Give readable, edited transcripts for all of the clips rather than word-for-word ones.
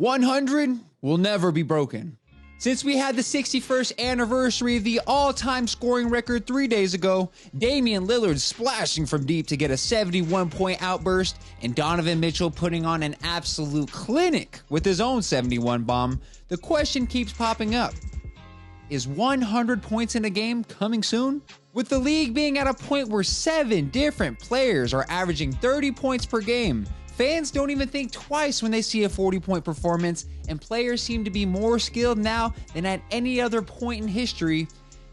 100 will never be broken. Since we had the 61st anniversary of the all-time scoring record 3 days ago, Damian Lillard splashing from deep to get a 71-point outburst, and Donovan Mitchell putting on an absolute clinic with his own 71 bomb, the question keeps popping up. Is 100 points in a game coming soon? With the league being at a point where 7 different players are averaging 30 points per game, fans don't even think twice when they see a 40-point performance, and players seem to be more skilled now than at any other point in history.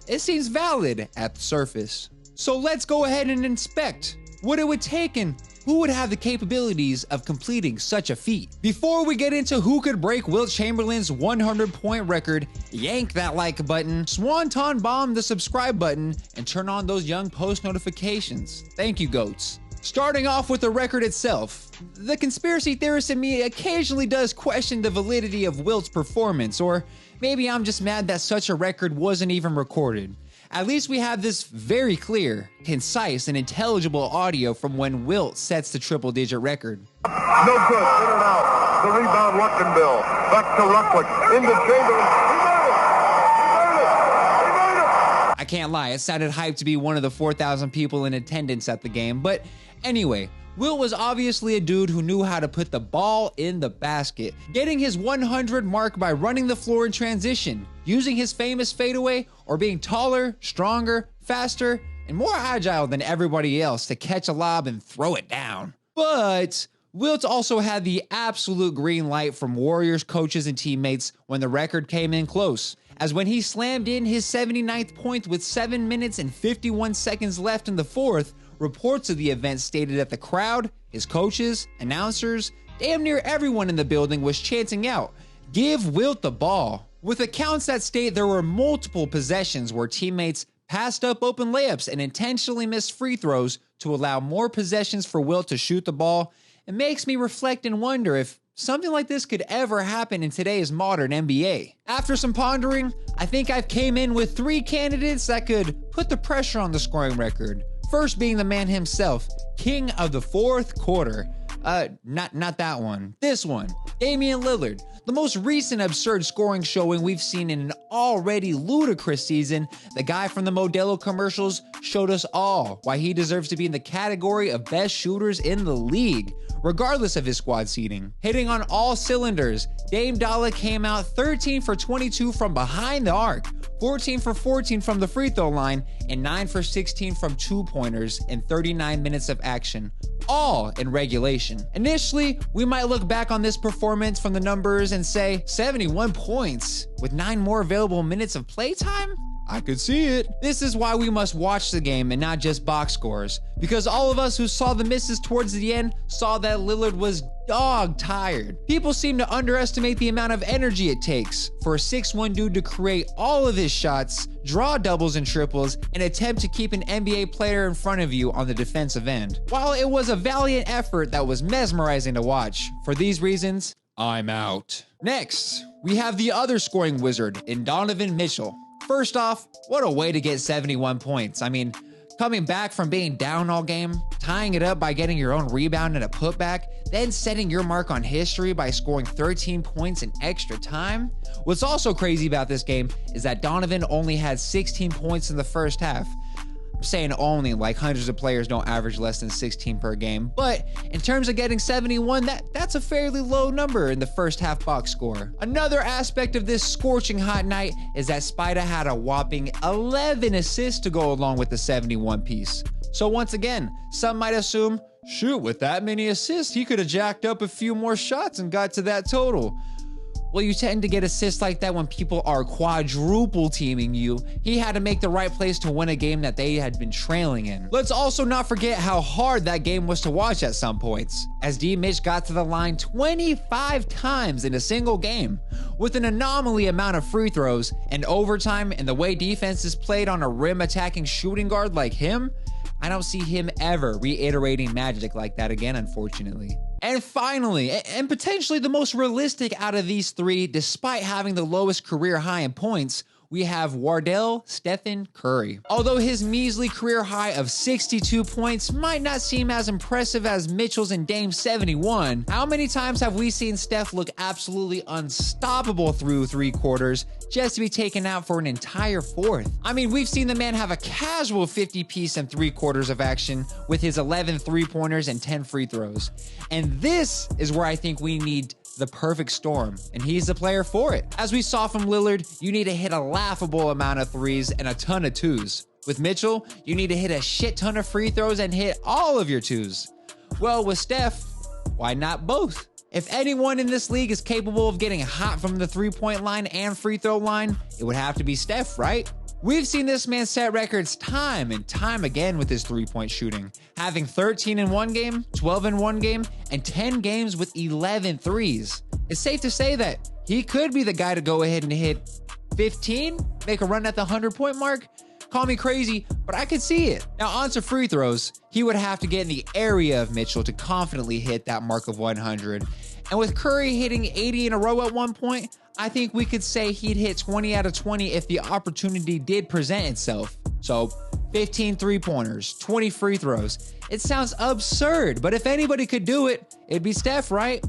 It seems valid at the surface. So let's go ahead and inspect what it would take and who would have the capabilities of completing such a feat. Before we get into who could break Wilt Chamberlain's 100-point record, yank that like button, swanton bomb the subscribe button, and turn on those young post notifications. Thank you, GOATs. Starting off with the record itself, the conspiracy theorist in me occasionally does question the validity of Wilt's performance, or maybe I'm just mad that such a record wasn't even recorded. At least we have this very clear, concise, and intelligible audio from when Wilt sets the triple-digit record. No good, in and out. The rebound, Luckenbill. Back to Rucklick, into Chamberlain. He made it! I can't lie, it sounded hyped to be one of the 4,000 people in attendance at the game, but anyway, Wilt was obviously a dude who knew how to put the ball in the basket, getting his 100 mark by running the floor in transition, using his famous fadeaway, or being taller, stronger, faster, and more agile than everybody else to catch a lob and throw it down. But Wilt also had the absolute green light from Warriors coaches and teammates when the record came in close, as when he slammed in his 79th point with 7 minutes and 51 seconds left in the fourth, reports of the event stated that the crowd, his coaches, announcers, damn near everyone in the building was chanting out, "Give Wilt the ball," with accounts that state there were multiple possessions where teammates passed up open layups and intentionally missed free throws to allow more possessions for Wilt to shoot the ball. It makes me reflect and wonder if something like this could ever happen in today's modern NBA. After some pondering, I think I've came in with 3 candidates that could put the pressure on the scoring record. First being the man himself, king of the fourth quarter. Not that one. This one, Damian Lillard. The most recent absurd scoring showing we've seen in an already ludicrous season. The guy from the Modelo commercials showed us all why he deserves to be in the category of best shooters in the league, regardless of his squad seating. Hitting on all cylinders, Dame Dollar came out 13 for 22 from behind the arc, 14 for 14 from the free throw line, and 9 for 16 from two-pointers in 39 minutes of action, all in regulation. Initially, we might look back on this performance from the numbers and say 71 points with 9 more available minutes of playtime? I could see it. This is why we must watch the game and not just box scores, because all of us who saw the misses towards the end saw that Lillard was dog tired. People seem to underestimate the amount of energy it takes for a 6'1" dude to create all of his shots, draw doubles and triples, and attempt to keep an NBA player in front of you on the defensive end. While it was a valiant effort that was mesmerizing to watch, for these reasons, I'm out. Next, we have the other scoring wizard in Donovan Mitchell. First off, what a way to get 71 points. I mean, coming back from being down all game, tying it up by getting your own rebound and a putback, then setting your mark on history by scoring 13 points in extra time. What's also crazy about this game is that Donovan only had 16 points in the first half. I'm saying only, like hundreds of players don't average less than 16 per game, but in terms of getting 71, that's a fairly low number in the first half box score. Another aspect of this scorching hot night is that Spida had a whopping 11 assists to go along with the 71 piece. So once again, some might assume, shoot, with that many assists, he could have jacked up a few more shots and got to that total. Well, you tend to get assists like that when people are quadruple teaming you. He had to make the right plays to win a game that they had been trailing in. Let's also not forget how hard that game was to watch at some points, as D-Mitch got to the line 25 times in a single game, with an anomaly amount of free throws and overtime, and the way defenses played on a rim attacking shooting guard like him. I don't see him ever reiterating magic like that again, unfortunately. And finally, and potentially the most realistic out of these three, despite having the lowest career high in points, we have Wardell Stephen Curry. Although his measly career high of 62 points might not seem as impressive as Mitchell's and Dame's 71, how many times have we seen Steph look absolutely unstoppable through three quarters just to be taken out for an entire fourth? I mean, we've seen the man have a casual 50-piece in three quarters of action with his 11 three-pointers and 10 free throws. And this is where I think we need the perfect storm, and he's the player for it. As we saw from Lillard, you need to hit a laughable amount of threes and a ton of twos. With Mitchell, you need to hit a shit ton of free throws and hit all of your twos. Well, with Steph, why not both? If anyone in this league is capable of getting hot from the three-point line and free throw line, it would have to be Steph, right? We've seen this man set records time and time again with his three-point shooting, having 13 in one game, 12 in one game, and 10 games with 11 threes. It's safe to say that he could be the guy to go ahead and hit 15, make a run at the 100-point mark. Call me crazy, but I could see it. Now, on to free throws, he would have to get in the area of Mitchell to confidently hit that mark of 100. And with Curry hitting 80 in a row at one point, I think we could say he'd hit 20 out of 20 if the opportunity did present itself. So 15 three-pointers, 20 free throws. It sounds absurd, but if anybody could do it, it'd be Steph, right?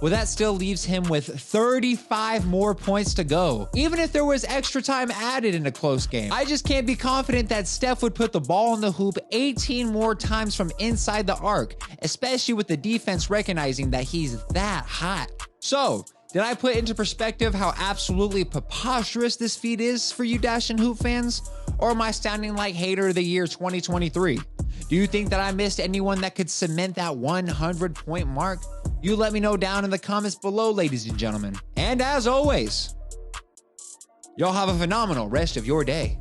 Well, that still leaves him with 35 more points to go, even if there was extra time added in a close game. I just can't be confident that Steph would put the ball in the hoop 18 more times from inside the arc, especially with the defense recognizing that he's that hot. So, did I put into perspective how absolutely preposterous this feat is for you Dash and Hoop fans? Or am I sounding like hater of the year 2023? Do you think that I missed anyone that could cement that 100-point mark? You let me know down in the comments below, ladies and gentlemen. And as always, y'all have a phenomenal rest of your day.